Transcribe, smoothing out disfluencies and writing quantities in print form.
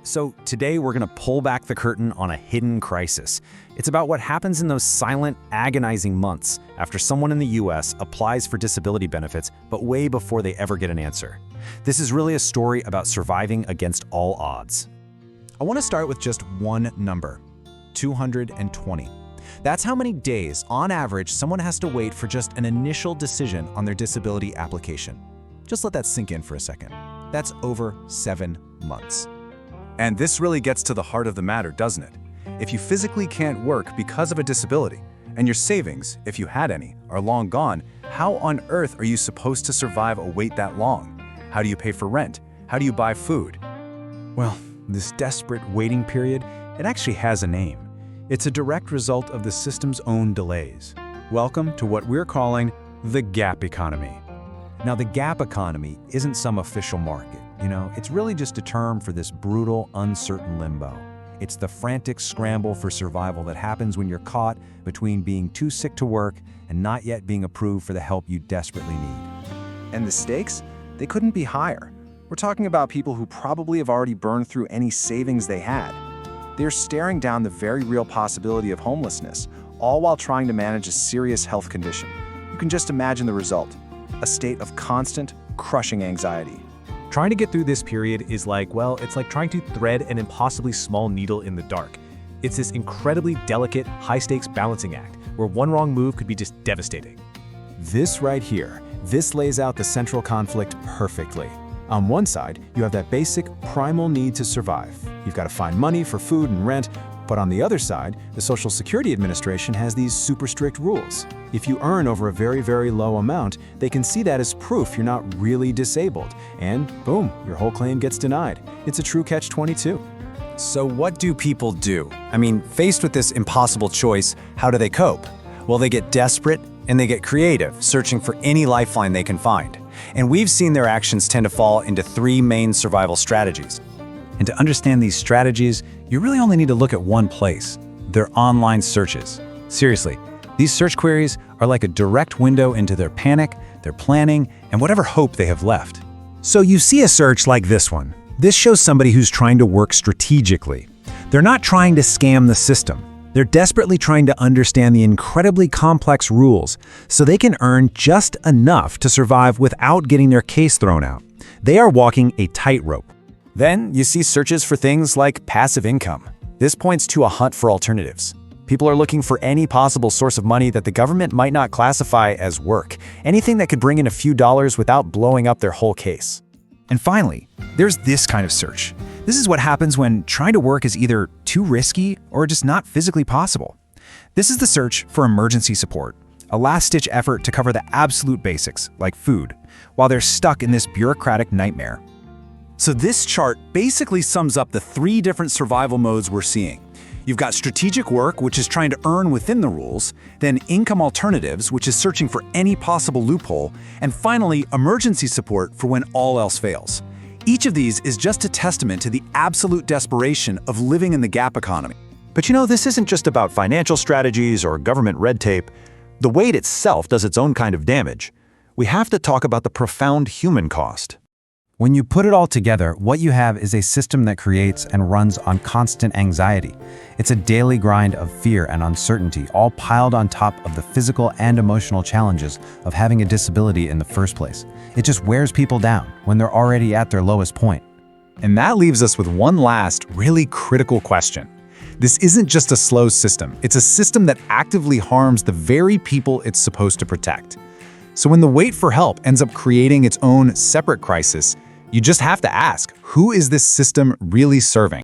So today we're going to pull back the curtain on a hidden crisis. It's about what happens in those silent, agonizing months after someone in the US applies for disability benefits, but way before they ever get an answer. This is really a story about surviving against all odds. I want to start with just one number, 220. That's how many days, on average, someone has to wait for just an initial decision on their disability application. Just let that sink in for a second. That's over 7 months. And this really gets to the heart of the matter, doesn't it? If you physically can't work because of a disability, and your savings, if you had any, are long gone, how on earth are you supposed to survive a wait that long? How do you pay for rent? How do you buy food? Well, this desperate waiting period, it actually has a name. It's a direct result of the system's own delays. Welcome to what we're calling the gap economy. Now, the gap economy isn't some official market. It's really just a term for this brutal, uncertain limbo. It's the frantic scramble for survival that happens when you're caught between being too sick to work and not yet being approved for the help you desperately need. And the stakes? They couldn't be higher. We're talking about people who probably have already burned through any savings they had. They're staring down the very real possibility of homelessness, all while trying to manage a serious health condition. You can just imagine the result, a state of constant, crushing anxiety. Trying to get through this period is it's like trying to thread an impossibly small needle in the dark. It's this incredibly delicate, high-stakes balancing act where one wrong move could be just devastating. This right here, this lays out the central conflict perfectly. On one side, you have that basic, primal need to survive. You've got to find money for food and rent, but on the other side, the Social Security Administration has these super strict rules. If you earn over a very, very low amount, they can see that as proof you're not really disabled, and boom, your whole claim gets denied. It's a true catch-22. So what do people do? Faced with this impossible choice, how do they cope? Well, they get desperate and they get creative, searching for any lifeline they can find. And we've seen their actions tend to fall into 3 main survival strategies. And to understand these strategies, you really only need to look at one place: their online searches. Seriously, these search queries are like a direct window into their panic, their planning, and whatever hope they have left. So you see a search like this one. This shows somebody who's trying to work strategically. They're not trying to scam the system. They're desperately trying to understand the incredibly complex rules so they can earn just enough to survive without getting their case thrown out. They are walking a tightrope. Then you see searches for things like passive income. This points to a hunt for alternatives. People are looking for any possible source of money that the government might not classify as work, anything that could bring in a few dollars without blowing up their whole case. And finally, there's this kind of search. This is what happens when trying to work is either too risky or just not physically possible. This is the search for emergency support, a last-ditch effort to cover the absolute basics, like food, while they're stuck in this bureaucratic nightmare. So this chart basically sums up the 3 different survival modes we're seeing. You've got strategic work, which is trying to earn within the rules, then income alternatives, which is searching for any possible loophole, and finally, emergency support for when all else fails. Each of these is just a testament to the absolute desperation of living in the gap economy. But this isn't just about financial strategies or government red tape. The wait itself does its own kind of damage. We have to talk about the profound human cost. When you put it all together, what you have is a system that creates and runs on constant anxiety. It's a daily grind of fear and uncertainty, all piled on top of the physical and emotional challenges of having a disability in the first place. It just wears people down when they're already at their lowest point. And that leaves us with one last, really critical question. This isn't just a slow system. It's a system that actively harms the very people it's supposed to protect. So when the wait for help ends up creating its own separate crisis, you just have to ask, who is this system really serving?